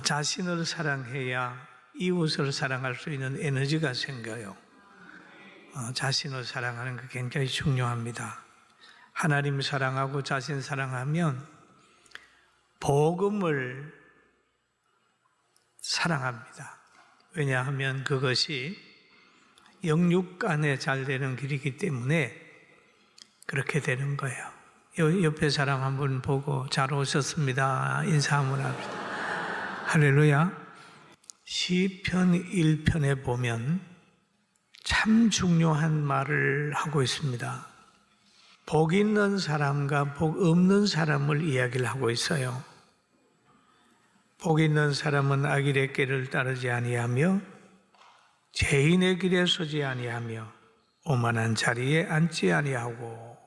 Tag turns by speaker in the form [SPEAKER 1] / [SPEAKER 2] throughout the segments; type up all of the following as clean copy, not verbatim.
[SPEAKER 1] 자신을 사랑해야 이웃을 사랑할 수 있는 에너지가 생겨요. 자신을 사랑하는 게 굉장히 중요합니다. 하나님 사랑하고 자신 사랑하면 복음을 사랑합니다. 왜냐하면 그것이 영육간에 잘 되는 길이기 때문에 그렇게 되는 거예요. 옆에 사람 한 분 보고 잘 오셨습니다. 인사 한번 합시다. 할렐루야. 시편 1편에 보면 참 중요한 말을 하고 있습니다. 복 있는 사람과 복 없는 사람을 이야기를 하고 있어요. 복 있는 사람은 악인의 길을 따르지 아니하며 죄인의 길에 서지 아니하며 오만한 자리에 앉지 아니하고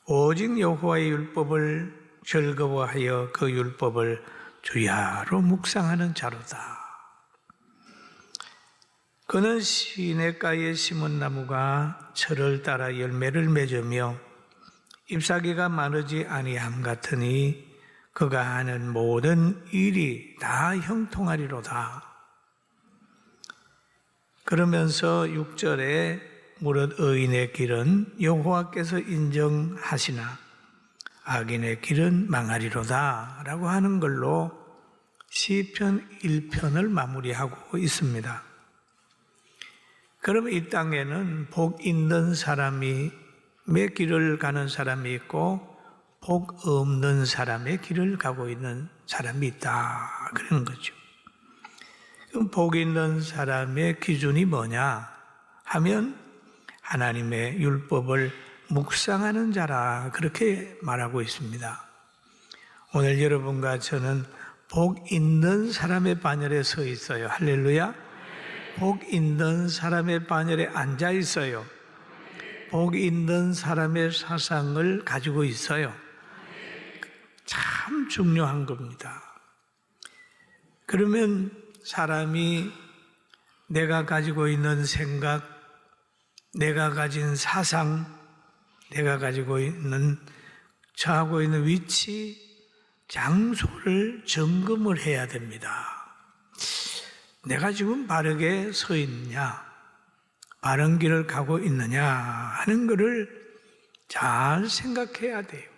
[SPEAKER 1] 오직 여호와의 율법을 즐거워하여 그 율법을 주야로 묵상하는 자로다. 그는 시냇가에 심은 나무가 철을 따라 열매를 맺으며 잎사귀가 마르지 아니함 같으니 그가 하는 모든 일이 다 형통하리로다. 그러면서 6절에 무릇 의인의 길은 여호와께서 인정하시나 악인의 길은 망하리로다 라고 하는 걸로 시편 1편을 마무리하고 있습니다. 그럼 이 땅에는 복 있는 사람의 길을 가는 사람이 있고 복 없는 사람의 길을 가고 있는 사람이 있다 그러는 거죠. 그럼 복 있는 사람의 기준이 뭐냐 하면 하나님의 율법을 묵상하는 자라 그렇게 말하고 있습니다. 오늘 여러분과 저는 복 있는 사람의 반열에 서 있어요. 할렐루야. 복 있는 사람의 반열에 앉아 있어요. 복 있는 사람의 사상을 가지고 있어요. 참 중요한 겁니다. 그러면 사람이 내가 가지고 있는 생각, 내가 가진 사상, 내가 가지고 있는, 처하고 있는 위치, 장소를 점검을 해야 됩니다. 내가 지금 바르게 서 있느냐, 바른 길을 가고 있느냐 하는 것을 잘 생각해야 돼요.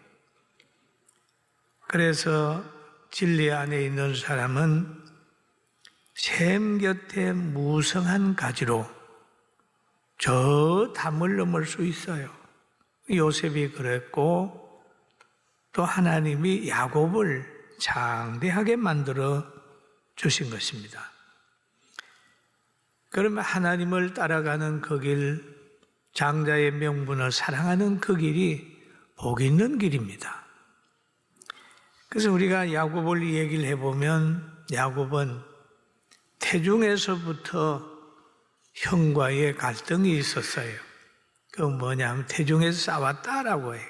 [SPEAKER 1] 그래서 진리 안에 있는 사람은 샘 곁에 무성한 가지로 저 담을 넘을 수 있어요. 요셉이 그랬고 또 하나님이 야곱을 장대하게 만들어 주신 것입니다. 그러면 하나님을 따라가는 그 길, 장자의 명분을 사랑하는 그 길이 복 있는 길입니다. 그래서 우리가 야곱을 얘기를 해보면 야곱은 태중에서부터 형과의 갈등이 있었어요. 그건 뭐냐면 태중에서 싸웠다라고 해요.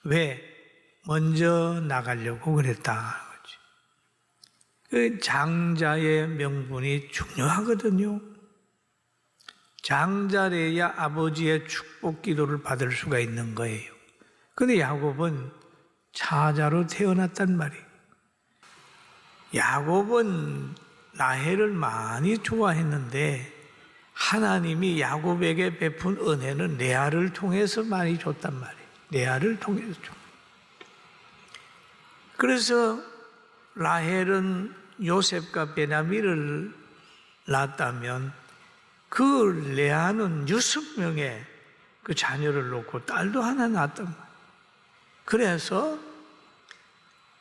[SPEAKER 1] 왜? 먼저 나가려고 그랬다. 그 장자의 명분이 중요하거든요. 장자래야 아버지의 축복 기도를 받을 수가 있는 거예요. 그런데 야곱은 차자로 태어났단 말이에요. 야곱은 라헬을 많이 좋아했는데 하나님이 야곱에게 베푼 은혜는 레아를 통해서 많이 줬단 말이에요. 레아를 통해서 줬. 그래서 라헬은 요셉과 베냐민을 낳았다면 그 레아는 6명의 그 자녀를 놓고 딸도 하나 낳았단 말이에요. 그래서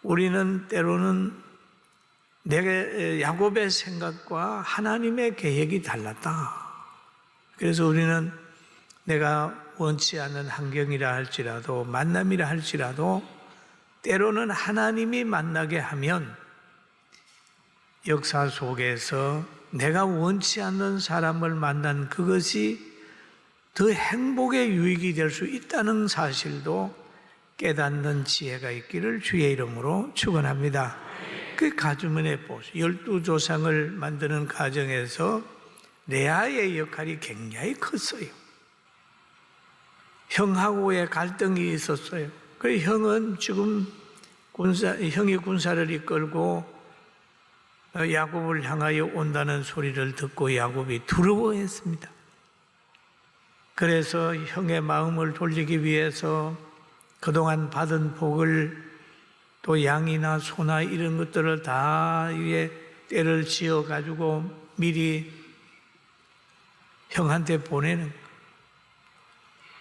[SPEAKER 1] 우리는 때로는 야곱의 생각과 하나님의 계획이 달랐다. 그래서 우리는 내가 원치 않는 환경이라 할지라도 만남이라 할지라도 때로는 하나님이 만나게 하면 역사 속에서 내가 원치 않는 사람을 만난 그것이 더 행복의 유익이 될 수 있다는 사실도 깨닫는 지혜가 있기를 주의 이름으로 축원합니다. 그 가주문에 보세요. 12조상을 만드는 과정에서 레아의 역할이 굉장히 컸어요. 형하고의 갈등이 있었어요. 그 형은 지금 형이 군사를 이끌고 야곱을 향하여 온다는 소리를 듣고 야곱이 두려워했습니다. 그래서 형의 마음을 돌리기 위해서 그동안 받은 복을 또 양이나 소나 이런 것들을 다 위에 때를 지어 가지고 미리 형한테 보내는 거예요.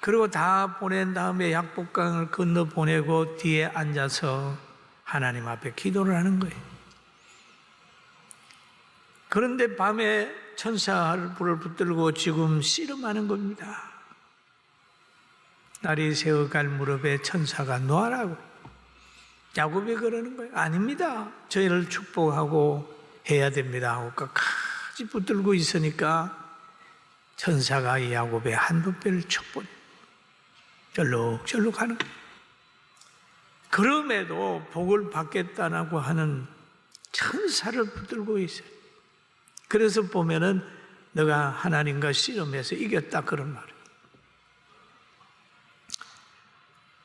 [SPEAKER 1] 그리고 다 보낸 다음에 약복강을 건너 보내고 뒤에 앉아서 하나님 앞에 기도를 하는 거예요. 그런데 밤에 천사를 불을 붙들고 지금 씨름하는 겁니다. 날이 새어갈 무렵에 천사가 놓아라고. 야곱이 그러는 거예요. 아닙니다. 저희를 축복하고 해야 됩니다 하고 끝까지 붙들고 있으니까 천사가 야곱의 한두뼈를 쳤버려. 절룩절룩 하는 거예요. 그럼에도 복을 받겠다라고 하는 천사를 붙들고 있어요. 그래서 보면은 너가 하나님과 씨름해서 이겼다 그런 말이에요.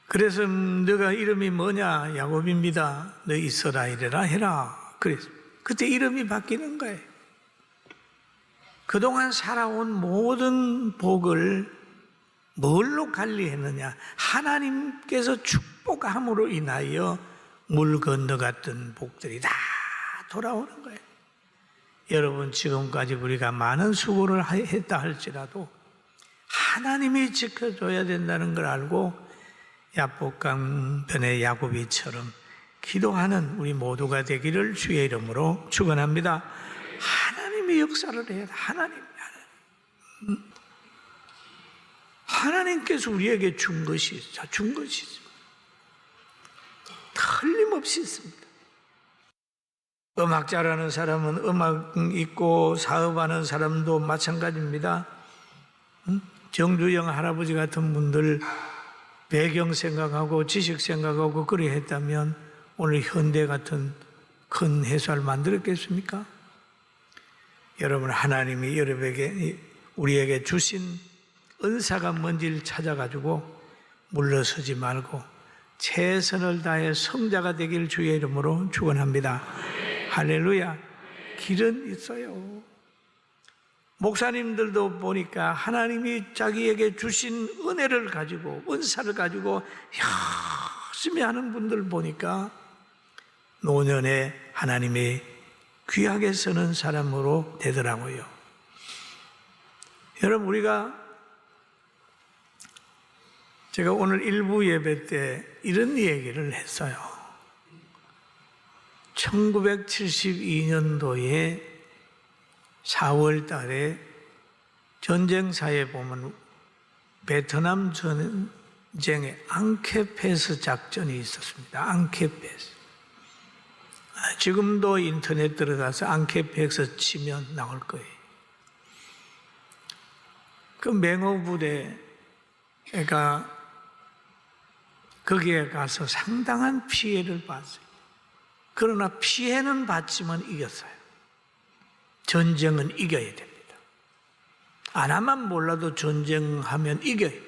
[SPEAKER 1] 그래서 너가 이름이 뭐냐? 야곱입니다. 너 이스라엘이라 해라. 그래서 그때 이름이 바뀌는 거예요. 그동안 살아온 모든 복을 뭘로 관리했느냐? 하나님께서 축복함으로 인하여 물 건너갔던 복들이 다 돌아오는 거예요. 여러분, 지금까지 우리가 많은 수고를 했다 할지라도 하나님이 지켜줘야 된다는 걸 알고 야복강 변의 야곱이처럼 기도하는 우리 모두가 되기를 주의 이름으로 축원합니다. 하나님이 역사를 해야 돼. 하나님께서 우리에게 준 것이 있습니다. 틀림없이 있습니다. 음악 잘하는 사람은 음악 있고 사업하는 사람도 마찬가지입니다. 정주영 할아버지 같은 분들 배경 생각하고 지식 생각하고 그리 했다면 오늘 현대 같은 큰 회사를 만들었겠습니까? 여러분, 하나님이 우리에게 주신 은사가 뭔지를 찾아가지고 물러서지 말고 최선을 다해 성자가 되길 주의 이름으로 축원합니다. 할렐루야. 길은 있어요. 목사님들도 보니까 하나님이 자기에게 주신 은혜를 가지고 은사를 가지고 열심히 하는 분들 보니까 노년에 하나님이 귀하게 쓰는 사람으로 되더라고요. 여러분, 제가 오늘 일부 예배 때 이런 얘기를 했어요. 1972년도에 4월 달에 전쟁사에 보면 베트남 전쟁에 앙케페스 작전이 있었습니다. 앙케페스. 지금도 인터넷 들어가서 앙케페스 치면 나올 거예요. 그 맹호부대가 거기에 가서 상당한 피해를 봤어요. 그러나 피해는 봤지만 이겼어요. 전쟁은 이겨야 됩니다. 안 하면 몰라도 전쟁하면 이겨야 돼요.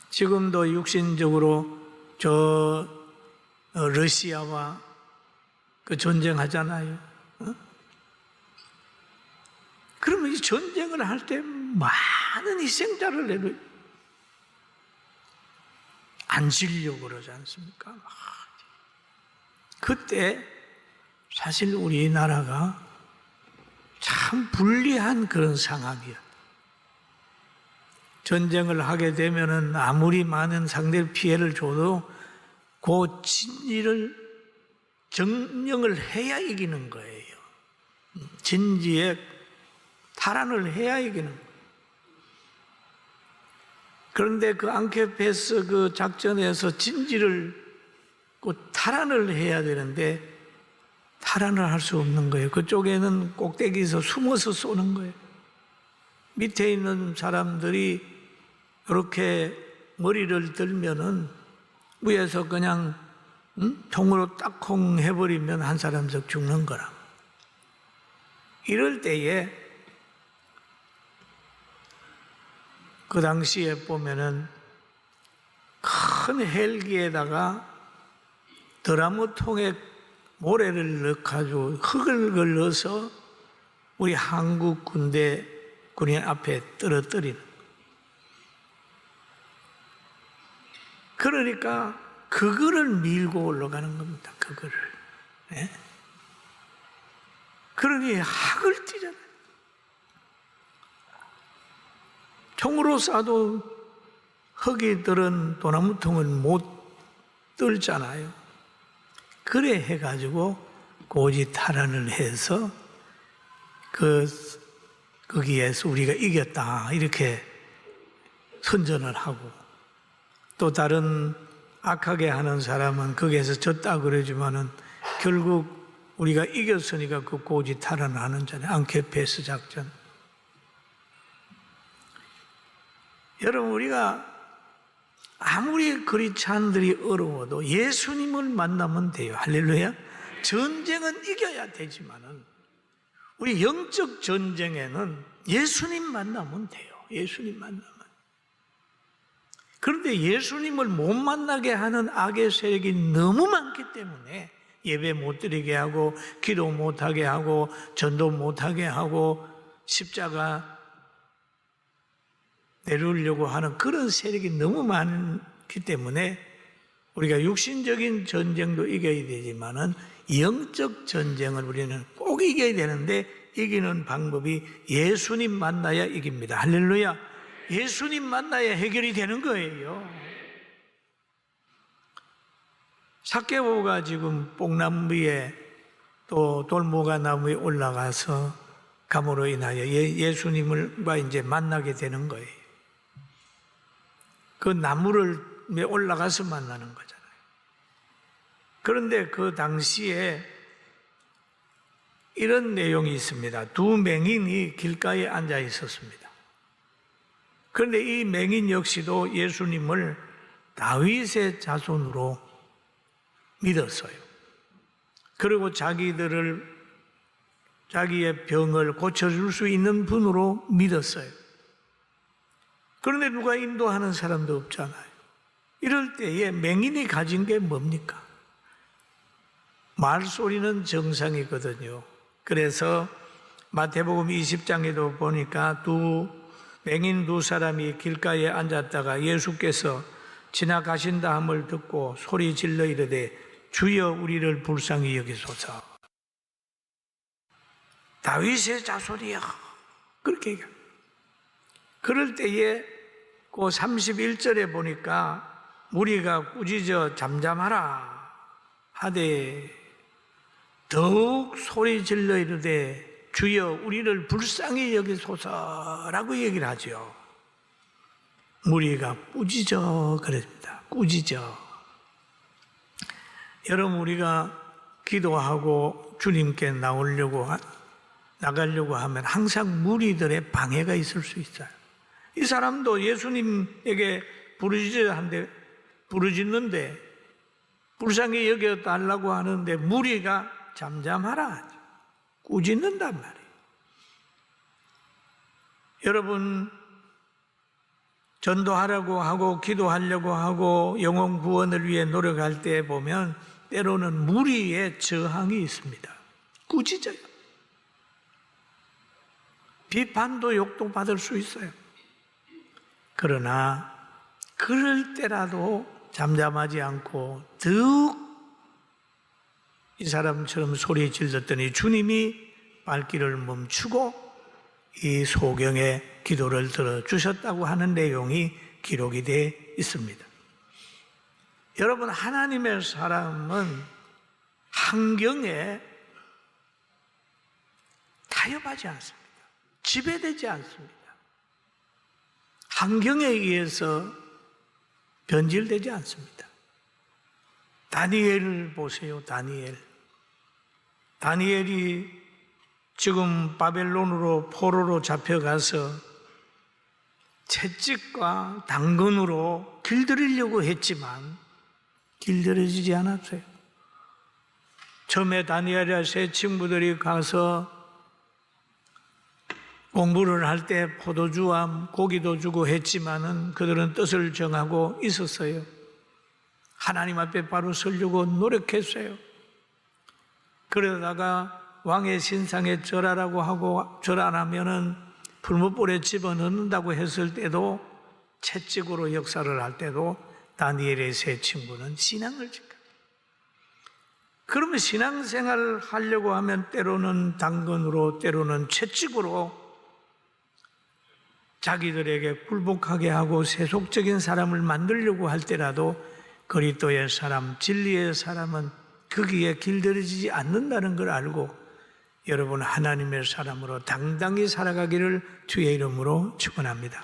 [SPEAKER 1] 지금도 육신적으로 러시아와 그 전쟁하잖아요. 그러면 이 전쟁을 할 때 많은 희생자를 내려 안 지려고 그러지 않습니까? 그때 사실 우리나라가 참 불리한 그런 상황이었다. 전쟁을 하게 되면은 아무리 많은 상대 피해를 줘도 그 진지를 정령을 해야 이기는 거예요. 진지에 탈환을 해야 이기는 거예요. 그런데 그 앙케페스 그 작전에서 진지를 탈환을 해야 되는데 탈환을 할 수 없는 거예요. 그쪽에는 꼭대기에서 숨어서 쏘는 거예요. 밑에 있는 사람들이 이렇게 머리를 들면은 위에서 그냥 통으로 딱콩 해버리면 한 사람씩 죽는 거라. 이럴 때에 그 당시에 보면은 큰 헬기에다가 드라무통에 모래를 넣어가지고 흙을 걸러서 우리 한국 군인 앞에 떨어뜨리는. 그러니까 그거를 밀고 올라가는 겁니다. 그거를. 네? 그러니 학을 띠잖아요. 총으로 쏴도 흙이 들은 도나무통은 못 뜰잖아요. 그래 해가지고 고지 탈환을 해서 거기에서 우리가 이겼다 이렇게 선전을 하고, 또 다른 악하게 하는 사람은 거기에서 졌다 그러지만은 결국 우리가 이겼으니까 그 고지 탈환을 하는잖아요. 앙케페스 작전. 여러분, 우리가 아무리 그리스도인들이 어려워도 예수님을 만나면 돼요. 할렐루야. 전쟁은 이겨야 되지만은 우리 영적 전쟁에는 예수님 만나면 돼요. 예수님 만나면. 그런데 예수님을 못 만나게 하는 악의 세력이 너무 많기 때문에 예배 못 드리게 하고, 기도 못 하게 하고, 전도 못 하게 하고, 십자가 내려오려고 하는 그런 세력이 너무 많기 때문에 우리가 육신적인 전쟁도 이겨야 되지만은 영적 전쟁을 우리는 꼭 이겨야 되는데, 이기는 방법이 예수님 만나야 이깁니다. 할렐루야. 예수님 만나야 해결이 되는 거예요. 삭개오가 지금 뽕나무 위에 또 돌무가 나무 위에 올라가서 감으로 인하여 예수님과 이제 만나게 되는 거예요. 그 나무를 올라가서 만나는 거잖아요. 그런데 그 당시에 이런 내용이 있습니다. 두 맹인이 길가에 앉아 있었습니다. 그런데 이 맹인 역시도 예수님을 다윗의 자손으로 믿었어요. 그리고 자기의 병을 고쳐줄 수 있는 분으로 믿었어요. 그런데 누가 인도하는 사람도 없잖아요. 이럴 때에 맹인이 가진 게 뭡니까? 말소리는 정상이거든요. 그래서 마태복음 20장에도 보니까 맹인 두 사람이 길가에 앉았다가 예수께서 지나가신다 함을 듣고 소리 질러 이르되 주여 우리를 불쌍히 여기소서. 다윗의 자손이야. 그렇게 얘기합니다. 그럴 때에 그 31절에 보니까 무리가 꾸짖어 잠잠하라 하되 더욱 소리 질러 이르되 주여 우리를 불쌍히 여기소서라고 얘기를 하죠. 무리가 꾸짖어 그랬습니다. 꾸짖어. 여러분, 우리가 기도하고 주님께 나가려고 하면 항상 무리들의 방해가 있을 수 있어요. 이 사람도 예수님에게 부르짖는데 불쌍히 여겨달라고 하는데 무리가 잠잠하라 꾸짖는단 말이에요. 여러분, 전도하려고 하고 기도하려고 하고 영혼 구원을 위해 노력할 때 보면 때로는 무리의 저항이 있습니다. 꾸짖어요. 비판도 욕도 받을 수 있어요. 그러나 그럴 때라도 잠잠하지 않고 더욱 이 사람처럼 소리 질렀더니 주님이 발길을 멈추고 이 소경의 기도를 들어주셨다고 하는 내용이 기록이 되어 있습니다. 여러분, 하나님의 사람은 환경에 타협하지 않습니다. 지배되지 않습니다. 환경에 의해서 변질되지 않습니다. 다니엘을 보세요. 다니엘이 지금 바벨론으로 포로로 잡혀가서 채찍과 당근으로 길들이려고 했지만 길들여지지 않았어요. 처음에 다니엘의 세 친구들이 가서 공부를 할 때 포도주와 고기도 주고 했지만은 그들은 뜻을 정하고 있었어요. 하나님 앞에 바로 서려고 노력했어요. 그러다가 왕의 신상에 절하라고 하고 절 안 하면은 풀무불에 집어넣는다고 했을 때도, 채찍으로 역사를 할 때도 다니엘의 세 친구는 신앙을 지켜. 그러면 신앙생활을 하려고 하면 때로는 당근으로, 때로는 채찍으로 자기들에게 굴복하게 하고 세속적인 사람을 만들려고 할 때라도 그리스도의 사람, 진리의 사람은 거기에 길들여지지 않는다는 걸 알고 여러분 하나님의 사람으로 당당히 살아가기를 주의 이름으로 축원합니다.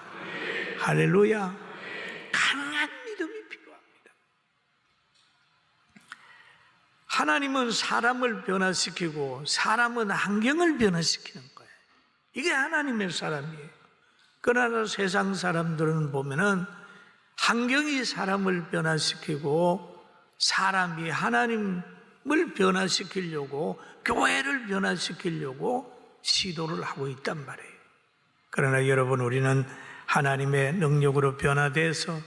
[SPEAKER 1] 할렐루야. 강한 믿음이 필요합니다. 하나님은 사람을 변화시키고 사람은 환경을 변화시키는 거예요. 이게 하나님의 사람이에요. 그러나 세상 사람들은 보면은 환경이 사람을 변화시키고 사람이 하나님을 변화시키려고, 교회를 변화시키려고 시도를 하고 있단 말이에요. 그러나 여러분, 우리는 하나님의 능력으로 변화돼서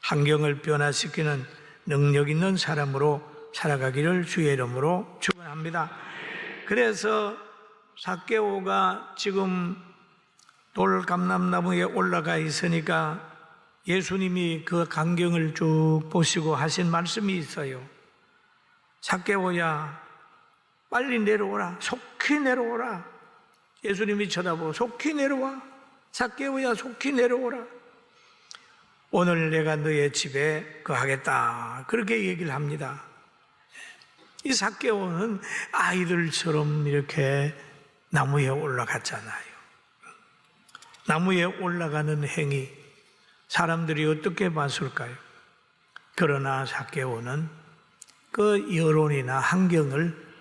[SPEAKER 1] 환경을 변화시키는 능력 있는 사람으로 살아가기를 주의 이름으로 축원합니다. 그래서 삭개오가 지금 돌감람나무에 올라가 있으니까 예수님이 그 광경을 쭉 보시고 하신 말씀이 있어요. 삭개오야, 빨리 내려오라. 속히 내려오라. 예수님이 쳐다보고 속히 내려와. 삭개오야, 속히 내려오라. 오늘 내가 너의 집에 거하겠다. 그렇게 얘기를 합니다. 이 삭개오는 아이들처럼 이렇게 나무에 올라갔잖아요. 나무에 올라가는 행위, 사람들이 어떻게 봤을까요? 그러나 삭개오는 그 여론이나 환경을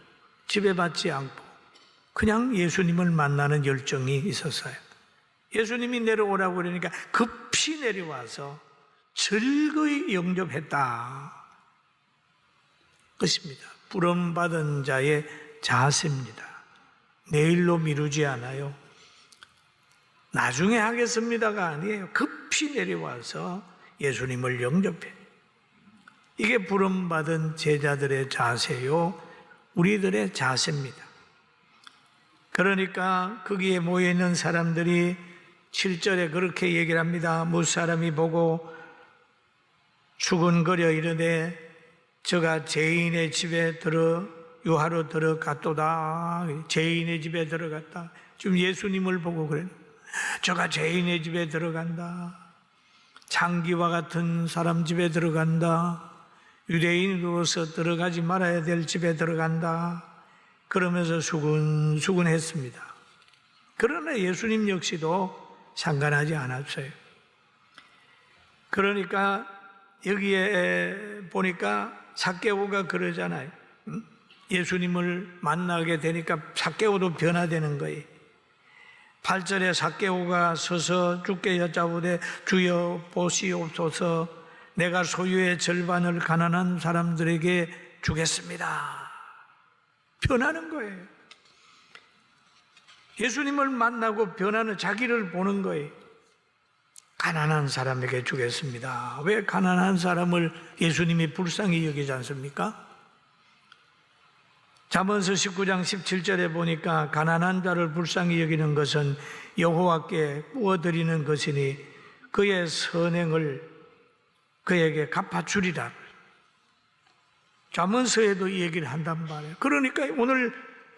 [SPEAKER 1] 지배받지 않고 그냥 예수님을 만나는 열정이 있었어요. 예수님이 내려오라고 그러니까 급히 내려와서 즐거이 영접했다. 것입니다. 부름받은 자의 자세입니다. 내일로 미루지 않아요. 나중에 하겠습니다가 아니에요. 급히 내려와서 예수님을 영접해. 이게 부름받은 제자들의 자세요, 우리들의 자세입니다. 그러니까 거기에 모여있는 사람들이 7절에 그렇게 얘기를 합니다. 무사람이 보고 수근거려 이르되 저가 죄인의 집에 유하로 들어갔도다. 죄인의 집에 들어갔다. 지금 예수님을 보고 그래요. 저가 죄인의 집에 들어간다. 창기와 같은 사람 집에 들어간다. 유대인으로서 들어가지 말아야 될 집에 들어간다. 그러면서 수근수근했습니다. 그러나 예수님 역시도 상관하지 않았어요. 그러니까 여기에 보니까 삭개오가 그러잖아요. 예수님을 만나게 되니까 삭개오도 변화되는 거예요. 8절에 삭개오가 서서 주께 여짜오되 주여 보시옵소서, 내가 소유의 절반을 가난한 사람들에게 주겠습니다. 변하는 거예요. 예수님을 만나고 변하는, 자기를 보는 거예요. 가난한 사람에게 주겠습니다. 왜 가난한 사람을 예수님이 불쌍히 여기지 않습니까? 잠언서 19장 17절에 보니까 가난한 자를 불쌍히 여기는 것은 여호와께 부어드리는 것이니 그의 선행을 그에게 갚아주리라. 잠언서에도 이 얘기를 한단 말이에요. 그러니까 오늘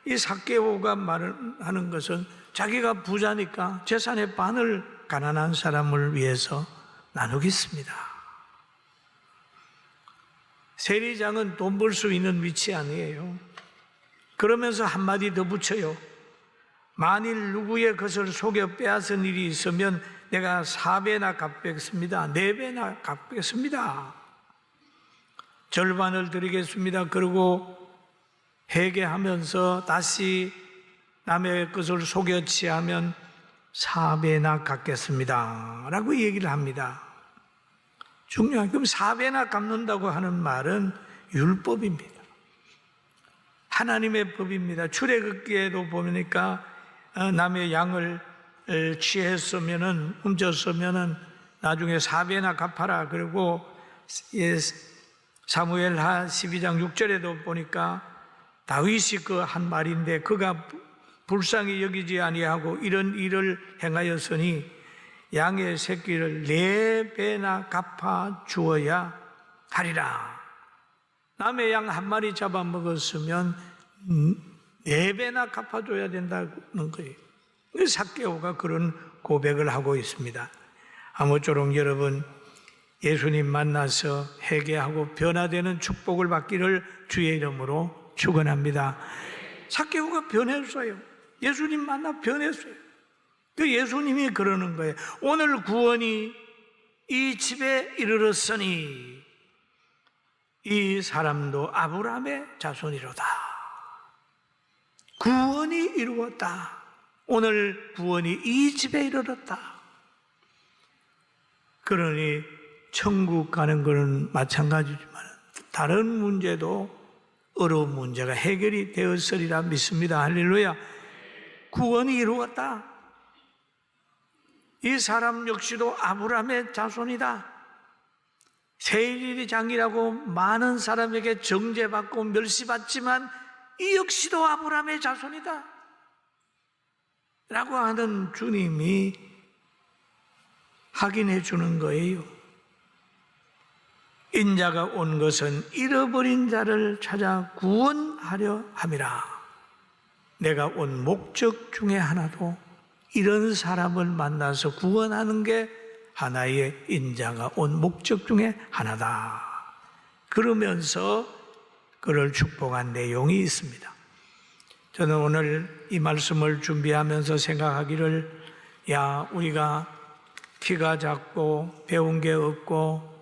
[SPEAKER 1] 이 삭개오가 말하는 것은 자기가 부자니까 재산의 반을 가난한 사람을 위해서 나누겠습니다. 세리장은 돈 벌 수 있는 위치 아니에요. 그러면서 한마디 더 붙여요. 만일 누구의 것을 속여 빼앗은 일이 있으면 내가 4배나 갚겠습니다. 4배나 갚겠습니다. 절반을 드리겠습니다. 그리고 회개하면서 다시 남의 것을 속여 취하면 4배나 갚겠습니다. 라고 얘기를 합니다. 중요한, 그럼 4배나 갚는다고 하는 말은 율법입니다. 하나님의 법입니다. 출애굽기에도 보니까 남의 양을 취했으면은, 훔쳤으면은 나중에 4배나 갚아라. 그리고 사무엘하 12장 6절에도 보니까 다윗이 그 한 말인데 그가 불쌍히 여기지 아니하고 이런 일을 행하였으니 양의 새끼를 4배나 갚아 주어야 하리라. 남의 양 한 마리 잡아먹었으면 4배나 갚아줘야 된다는 거예요. 삭개오가 그런 고백을 하고 있습니다. 아무쪼록 여러분 예수님 만나서 회개하고 변화되는 축복을 받기를 주의 이름으로 축원합니다. 삭개오가 변했어요. 예수님 만나 변했어요. 그 예수님이 그러는 거예요. 오늘 구원이 이 집에 이르렀으니 이 사람도 아브라함의 자손이로다. 구원이 이루었다. 오늘 구원이 이 집에 이르렀다. 그러니 천국 가는 것은 마찬가지지만 다른 문제도 어려운 문제가 해결이 되었으리라 믿습니다. 할렐루야. 구원이 이루었다. 이 사람 역시도 아브라함의 자손이다. 세일이 장이라고 많은 사람에게 정죄받고 멸시받지만 이 역시도 아브라함의 자손이다 라고 하는 주님이 확인해 주는 거예요. 인자가 온 것은 잃어버린 자를 찾아 구원하려 함이라. 내가 온 목적 중에 하나도 이런 사람을 만나서 구원하는 게 하나의 인자가 온 목적 중에 하나다. 그러면서 그를 축복한 내용이 있습니다. 저는 오늘 이 말씀을 준비하면서 생각하기를 우리가 키가 작고 배운 게 없고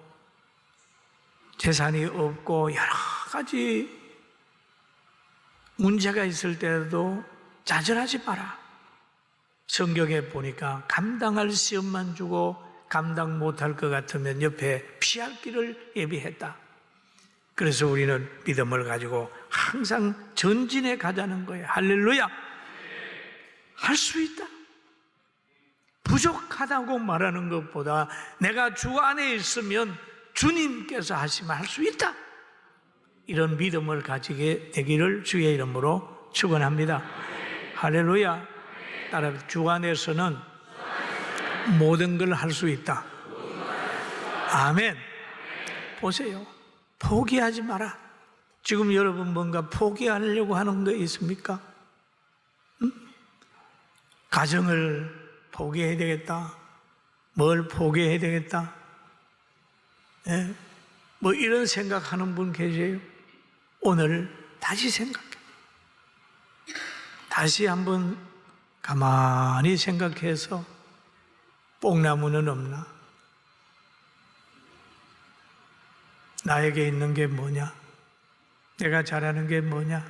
[SPEAKER 1] 재산이 없고 여러 가지 문제가 있을 때도 좌절하지 마라. 성경에 보니까 감당할 시험만 주고 감당 못할 것 같으면 옆에 피할 길을 예비했다. 그래서 우리는 믿음을 가지고 항상 전진해 가자는 거예요. 할렐루야. 할 수 있다. 부족하다고 말하는 것보다 내가 주 안에 있으면 주님께서 하시면 할 수 있다. 이런 믿음을 가지게 되기를 주의 이름으로 축원합니다. 할렐루야. 따라 주 안에서는 모든 걸 할 수 있다. 아멘. 보세요. 포기하지 마라. 지금 여러분 뭔가 포기하려고 하는 거 있습니까? 가정을 포기해야 되겠다. 뭘 포기해야 되겠다. 예? 뭐 이런 생각하는 분 계세요? 오늘 다시 생각해. 다시 한번 가만히 생각해서 뽕나무는 없나? 나에게 있는 게 뭐냐? 내가 잘하는 게 뭐냐?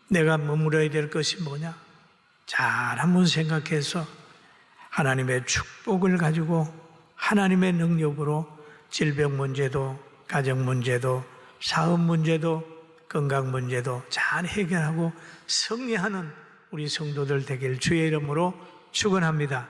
[SPEAKER 1] 내가 머물러야 될 것이 뭐냐? 잘 한번 생각해서 하나님의 축복을 가지고 하나님의 능력으로 질병 문제도, 가정 문제도, 사업 문제도, 건강 문제도 잘 해결하고 승리하는 우리 성도들 되길 주의 이름으로 축원합니다.